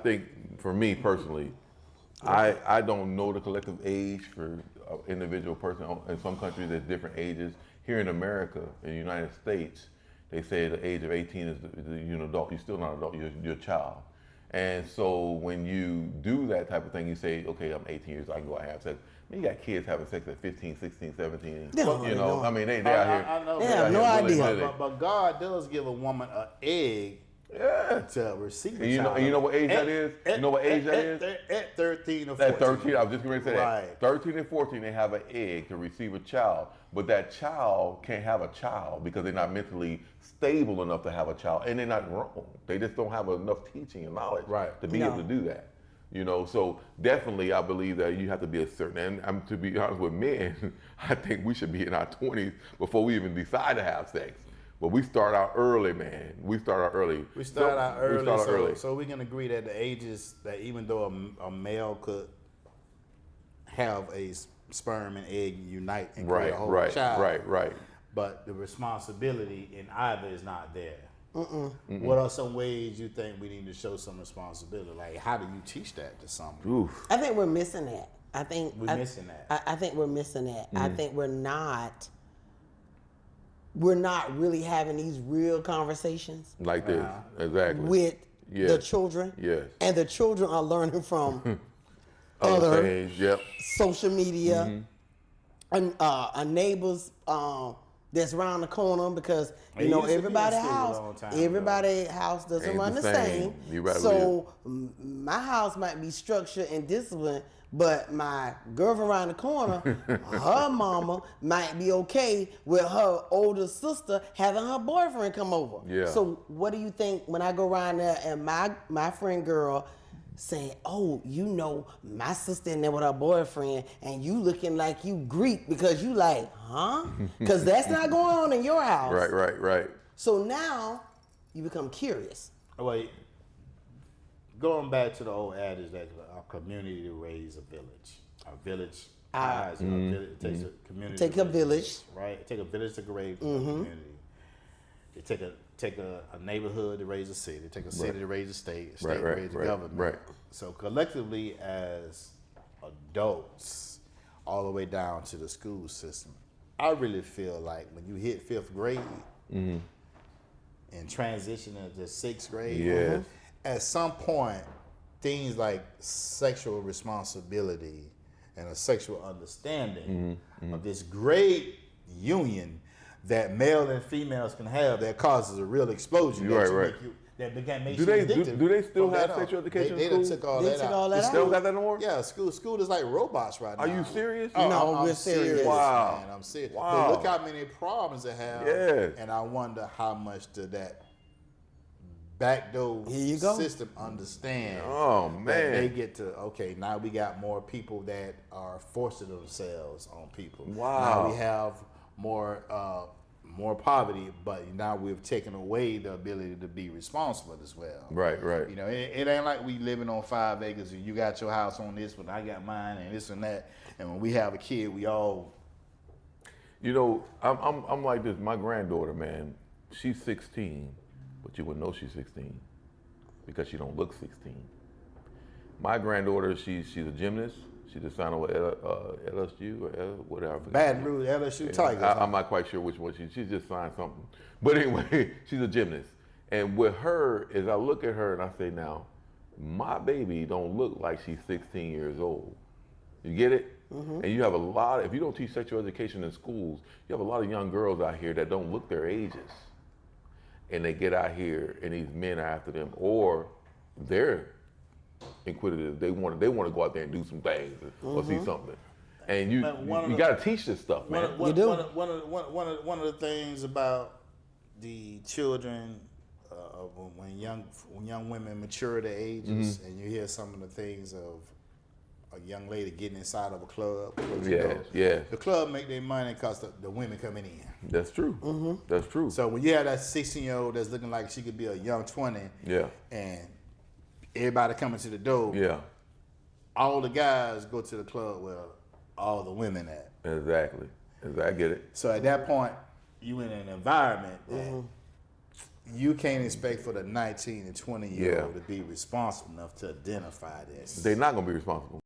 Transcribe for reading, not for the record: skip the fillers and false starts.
think for me personally, I don't know the collective age for an individual person. In some countries, there's different ages. Here in America, in the United States, they say the age of 18 is you're an adult. You're still not an adult. You're a child. And so when you do that type of thing, you say, okay, I'm 18 years old, I can go out and have sex. I mean, you got kids having sex at 15, 16, 17. They don't You know, know. I mean, they out here. I know. They have no idea. But God does give a woman an egg to receive a And child. you know what age that is? You know what age that is? At 13 or 14. At 13, I was just going to say Right. that. 13 and 14, they have an egg to receive a child. But that child can't have a child because they're not mentally stable enough to have a child. And they're not wrong. They just don't have enough teaching and knowledge to be able to do that. You know, so definitely I believe that you have to be a certain, and to be honest with men, I think we should be in our 20s before we even decide to have sex. But we start out early, man. We start out early. We start out early. So we can agree that the ages that even though a male could have a sperm and egg unite and create a whole child. Right. But the responsibility in either is not there. What are some ways you think we need to show some responsibility? Like, how do you teach that to someone? Oof. I think we're missing that. I think We're missing that. I think we're missing that. I think we're not really having these real conversations Like this, exactly. with the children. Yes. And the children are learning from Other other things, yep. social media and a neighbor's that's around the corner, because you know everybody's house doesn't Ain't run the the same. same. You right, So my house might be structured and disciplined, but my girlfriend around the corner, her mama might be okay with her older sister having her boyfriend come over. Yeah. So what do you think when I go around there and my friend girl saying, oh, you know, my sister in there with her boyfriend and you looking like you Greek because you like, huh? Because that's not going on in your house. Right. So now you become curious. Wait, going back to the old adage that a community to raise a village. A village it takes a community. Take a village. Right? It takes a village to raise a community. It take a neighborhood to raise a city. It take a city to raise a state to raise a government. Right. So collectively as adults, all the way down to the school system, I really feel like when you hit 5th grade and transition into 6th grade, at some point, things like sexual responsibility and a sexual understanding of this great union that male and females can have that causes a real explosion. That makes you addicted. Do they still have sexual education They in school? took all that out. They still got that no more? Yeah, school is like robots right now. Are you serious? No, we're serious. Wow. Man, I'm serious. Wow. But look how many problems they have. Yes. And I wonder how much did that backdoor system understand. Oh, man. That they get to, okay, now we got more people that are forcing themselves on people. Wow. Now we have more poverty, but now we've taken away the ability to be responsible as well. Right. You know, it ain't like we living on 5 acres and you got your house on this, but I got mine and this and that. And when we have a kid, we all. You know, I'm like this. My granddaughter, man, she's 16, but you wouldn't know she's 16 because she don't look 16. My granddaughter, she's a gymnast. She just signed over LSU or whatever. Baton Rouge, LSU Tigers. I'm not quite sure which one. She just signed something. But anyway, she's a gymnast. And with her, as I look at her and I say, now, my baby don't look like she's 16 years old. You get it? And you have a lot, if you don't teach sexual education in schools, you have a lot of young girls out here that don't look their ages. And they get out here and these men are after them, or they're inquisitive. They want to go out there and do some things or see something. And you got to teach this stuff, man. One of the things about the children when young women mature their ages, and you hear some of the things of a young lady getting inside of a club. The club make their money because the women coming in. That's true. That's true. So when you have that 16-year-old that's looking like she could be a young 20, and everybody coming to the door, all the guys go to the club where all the women at. Exactly. I get it. So at that point, you in an environment that you can't expect for the 19 and 20-year-old to be responsible enough to identify this. They're not gonna be responsible.